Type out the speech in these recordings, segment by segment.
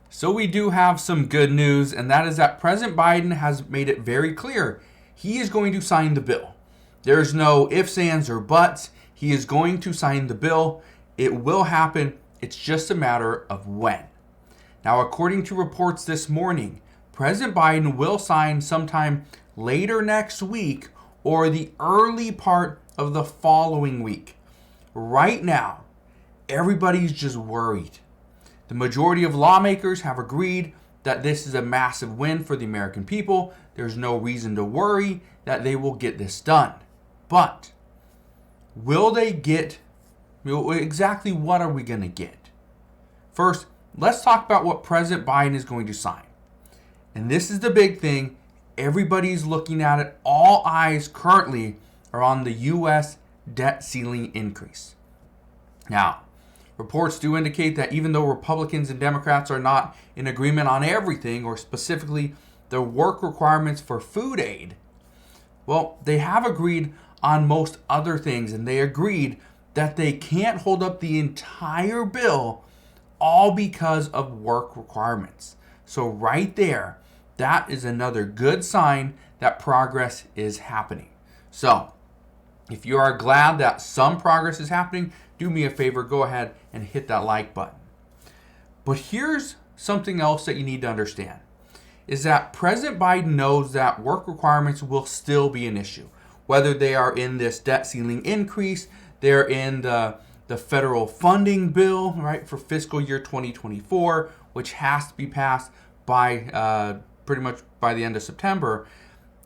So we do have some good news, and that is that President Biden has made it very clear he is going to sign the bill. There's no ifs, ands, or buts. He is going to sign the bill. It will happen. It's just a matter of when. Now, according to reports this morning, President Biden will sign sometime later next week or the early part of the following week. Right now, everybody's just worried. The majority of lawmakers have agreed that this is a massive win for the American people. There's no reason to worry that they will get this done. But will they get, exactly what are we going to get? First, let's talk about what President Biden is going to sign. And this is the big thing. Everybody's looking at it. All eyes currently are on the U.S. debt ceiling increase. Now, reports do indicate that even though Republicans and Democrats are not in agreement on everything, or specifically the work requirements for food aid, well, they have agreed on most other things, and they agreed that they can't hold up the entire bill all because of work requirements. So right there, that is another good sign that progress is happening. So if you are glad that some progress is happening, do me a favor, go ahead and hit that like button. But here's something else that you need to understand, is that President Biden knows that work requirements will still be an issue. Whether they are in this debt ceiling increase, they're in the federal funding bill, right, for fiscal year 2024, which has to be passed by pretty much by the end of September.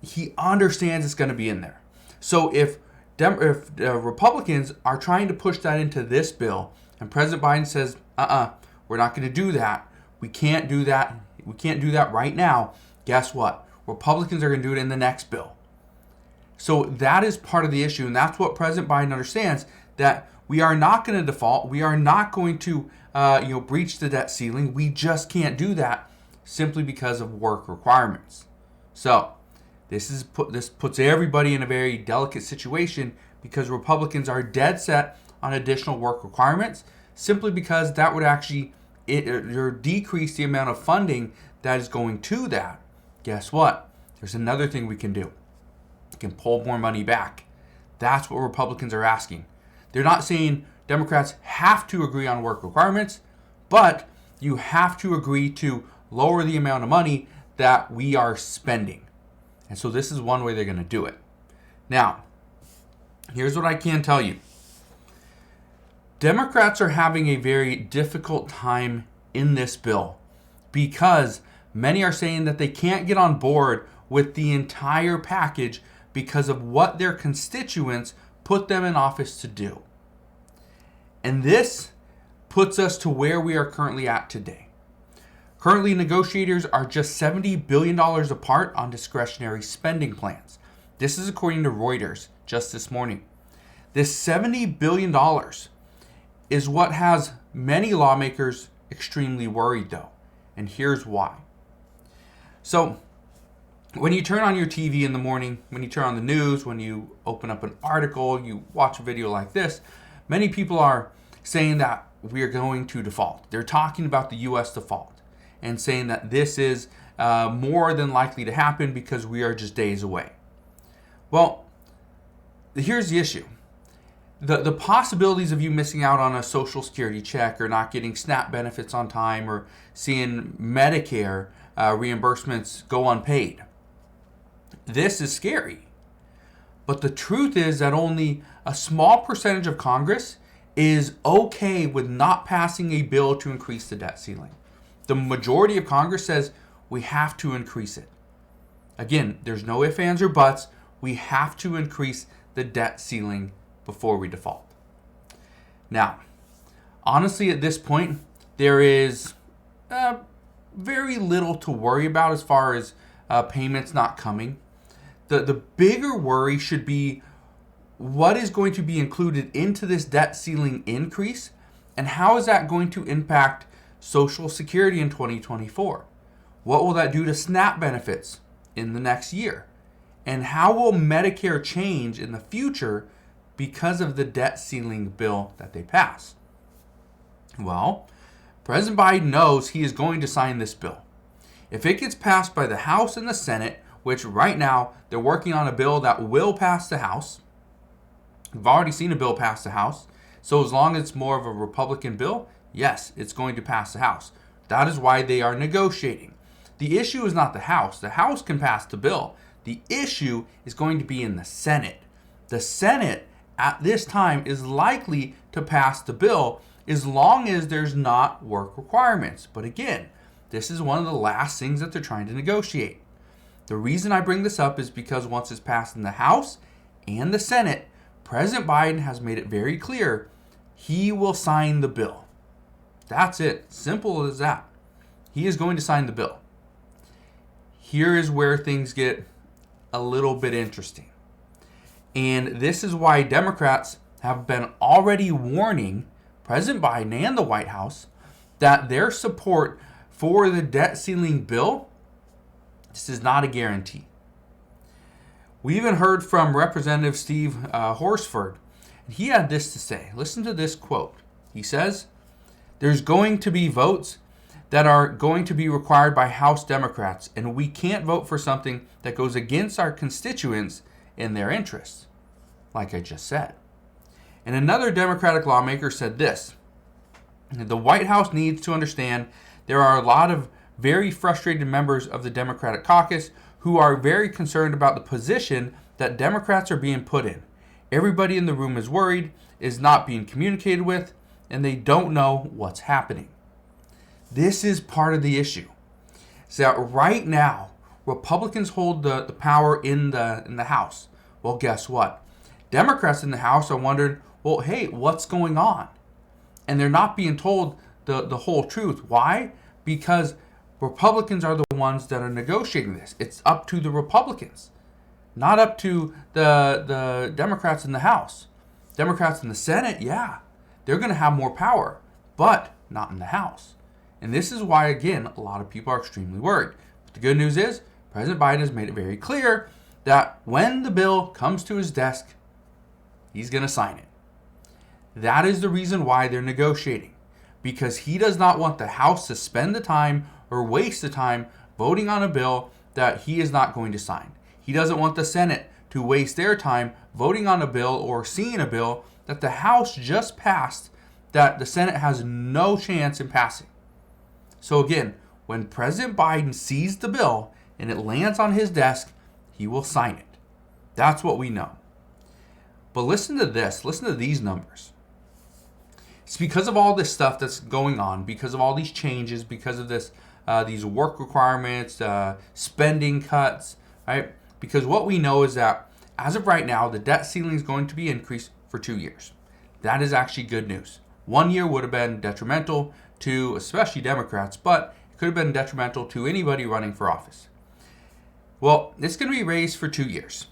He understands it's going to be in there. So if Republicans are trying to push that into this bill, and President Biden says, we're not going to do that. We can't do that. We can't do that right now. Guess what? Republicans are going to do it in the next bill. So that is part of the issue, and that's what President Biden understands, that we are not going to default. We are not going to breach the debt ceiling. We just can't do that simply because of work requirements. So this puts everybody in a very delicate situation, because Republicans are dead set on additional work requirements, simply because that would actually decrease the amount of funding that is going to that. Guess what? There's another thing we can do. We can pull more money back. That's what Republicans are asking. They're not saying Democrats have to agree on work requirements, but you have to agree to lower the amount of money that we are spending. And so this is one way they're going to do it. Now, here's what I can tell you. Democrats are having a very difficult time in this bill, because many are saying that they can't get on board with the entire package because of what their constituents put them in office to do. And this puts us to where we are currently at today. Currently, negotiators are just $70 billion apart on discretionary spending plans. This is according to Reuters just this morning. This $70 billion is what has many lawmakers extremely worried, though. And here's why. So, when you turn on your TV in the morning, when you turn on the news, when you open up an article, you watch a video like this, many people are saying that we are going to default. They're talking about the U.S. default and saying that this is more than likely to happen because we are just days away. Well, here's the issue. The possibilities of you missing out on a Social Security check, or not getting SNAP benefits on time, or seeing Medicare reimbursements go unpaid, this is scary. But the truth is that only a small percentage of Congress is okay with not passing a bill to increase the debt ceiling. The majority of Congress says we have to increase it. Again, there's no ifs, ands, or buts. We have to increase the debt ceiling before we default. Now, honestly, at this point, there is very little to worry about as far as payments not coming. The bigger worry should be what is going to be included into this debt ceiling increase, and how is that going to impact Social Security in 2024? What will that do to SNAP benefits in the next year? And how will Medicare change in the future because of the debt ceiling bill that they passed? Well, President Biden knows he is going to sign this bill. If it gets passed by the House and the Senate, which right now they're working on a bill that will pass the House. We've already seen a bill pass the House. So as long as it's more of a Republican bill, yes, it's going to pass the House. That is why they are negotiating. The issue is not the House. The House can pass the bill. The issue is going to be in the Senate. The Senate at this time is likely to pass the bill as long as there's not work requirements. But again, this is one of the last things that they're trying to negotiate. The reason I bring this up is because once it's passed in the House and the Senate, President Biden has made it very clear he will sign the bill. That's it. Simple as that. He is going to sign the bill. Here is where things get a little bit interesting. And this is why Democrats have been already warning President Biden and the White House that their support for the debt ceiling bill, this is not a guarantee. We even heard from Representative Steve Horsford. He had this to say. Listen to this quote. He says, "There's going to be votes that are going to be required by House Democrats, and we can't vote for something that goes against our constituents in their interests," like I just said. And another Democratic lawmaker said this: "The White House needs to understand there are a lot of very frustrated members of the Democratic caucus who are very concerned about the position that Democrats are being put in. Everybody in the room is worried, is not being communicated with, and they don't know what's happening." This is part of the issue. So that right now, Republicans hold the power in the House. Well, guess what? Democrats in the House are wondering, well, hey, what's going on? And they're not being told the whole truth. Why? Because Republicans are the ones that are negotiating this. It's up to the Republicans, not up to the Democrats in the House. Democrats in the Senate, yeah, they're going to have more power, but not in the House. And this is why, again, a lot of people are extremely worried. But the good news is President Biden has made it very clear that when the bill comes to his desk, he's going to sign it. That is the reason why they're negotiating, because he does not want the House to spend the time or waste the time voting on a bill that he is not going to sign. He doesn't want the Senate to waste their time voting on a bill or seeing a bill that the House just passed that the Senate has no chance in passing. So again, when President Biden sees the bill and it lands on his desk, he will sign it. That's what we know. But listen to this. Listen to these numbers. It's because of all this stuff that's going on, because of all these changes, because of this, these work requirements, spending cuts, right? Because what we know is that as of right now, the debt ceiling is going to be increased for 2 years. That is actually good news. 1 year would have been detrimental to especially Democrats, but it could have been detrimental to anybody running for office. Well, it's going to be raised for 2 years.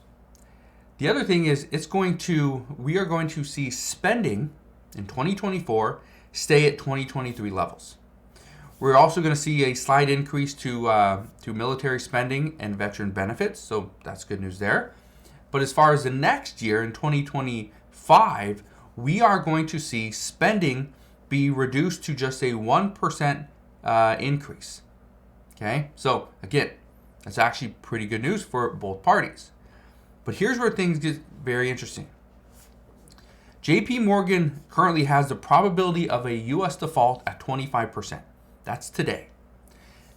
The other thing is we are going to see spending in 2024 stay at 2023 levels. We're also going to see a slight increase to military spending and veteran benefits, so that's good news there. But as far as the next year, in 2025, we are going to see spending be reduced to just a 1% increase. Okay, so again, that's actually pretty good news for both parties. But here's where things get very interesting. JP Morgan currently has the probability of a U.S. default at 25%. That's today.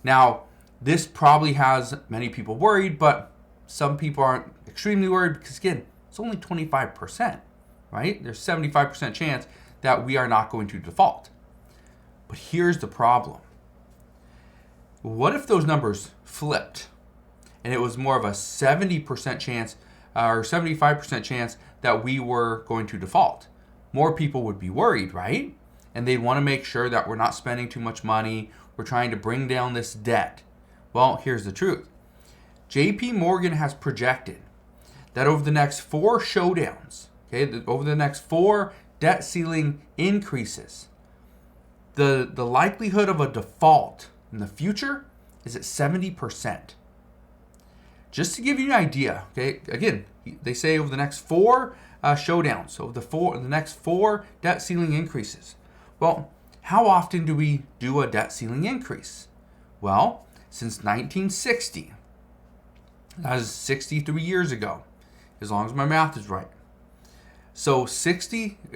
Now, this probably has many people worried, but some people aren't extremely worried because, again, it's only 25%, right? There's 75% chance that we are not going to default. But here's the problem. What if those numbers flipped and it was more of a 70% chance or 75% chance that we were going to default? More people would be worried, right? And they'd want to make sure that we're not spending too much money. We're trying to bring down this debt. Well, here's the truth. JP Morgan has projected that over the next 4 showdowns, okay, over the next 4 debt ceiling increases, the likelihood of a default in the future is at 70%. Just to give you an idea, okay, again, they say over the next 4 showdowns, so the next 4 debt ceiling increases. Well, How often do we do a debt ceiling increase? Well, since 1960, that is 63 years ago, as long as my math is right. So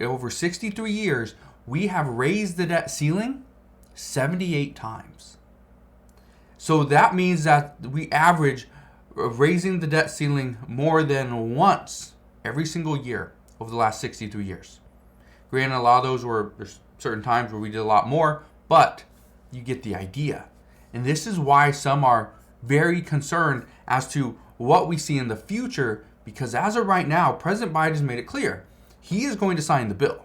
over 63 years, we have raised the debt ceiling 78 times. So that means that we average raising the debt ceiling more than once every single year over the last 63 years. Granted, a lot of those there's certain times where we did a lot more, but you get the idea. And this is why some are very concerned as to what we see in the future, because as of right now, President Biden has made it clear he is going to sign the bill.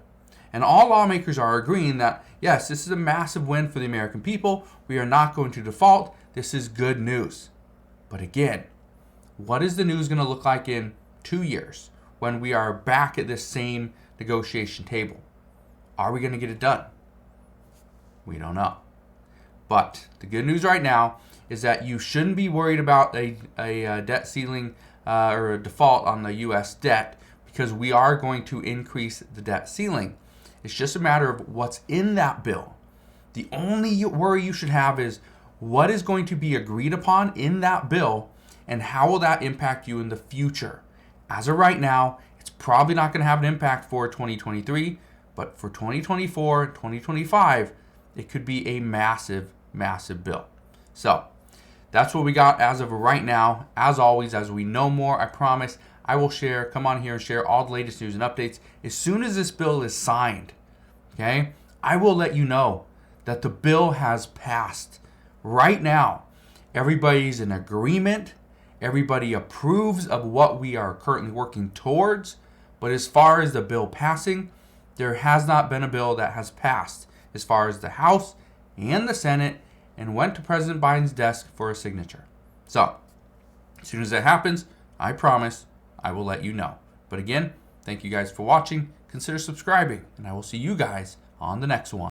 And all lawmakers are agreeing that, yes, this is a massive win for the American people. We are not going to default. This is good news. But again, what is the news going to look like in 2 years when we are back at this same negotiation table? Are we going to get it done? We don't know. But the good news right now is that you shouldn't be worried about a debt ceiling or a default on the U.S. debt, because we are going to increase the debt ceiling. It's just a matter of what's in that bill. The only worry you should have is what is going to be agreed upon in that bill, and how will that impact you in the future. As of right now, it's probably not going to have an impact for 2023, but for 2024, 2025, it could be a massive, massive bill. So that's what we got as of right now. As always, as we know more, I promise I will come on here and share all the latest news and updates as soon as this bill is signed. Okay? I will let you know that the bill has passed. Right now, everybody's in agreement. Everybody approves of what we are currently working towards. But as far as the bill passing, there has not been a bill that has passed as far as the House and the Senate and went to President Biden's desk for a signature. So, as soon as that happens, I promise I will let you know. But again, thank you guys for watching. Consider subscribing, and I will see you guys on the next one.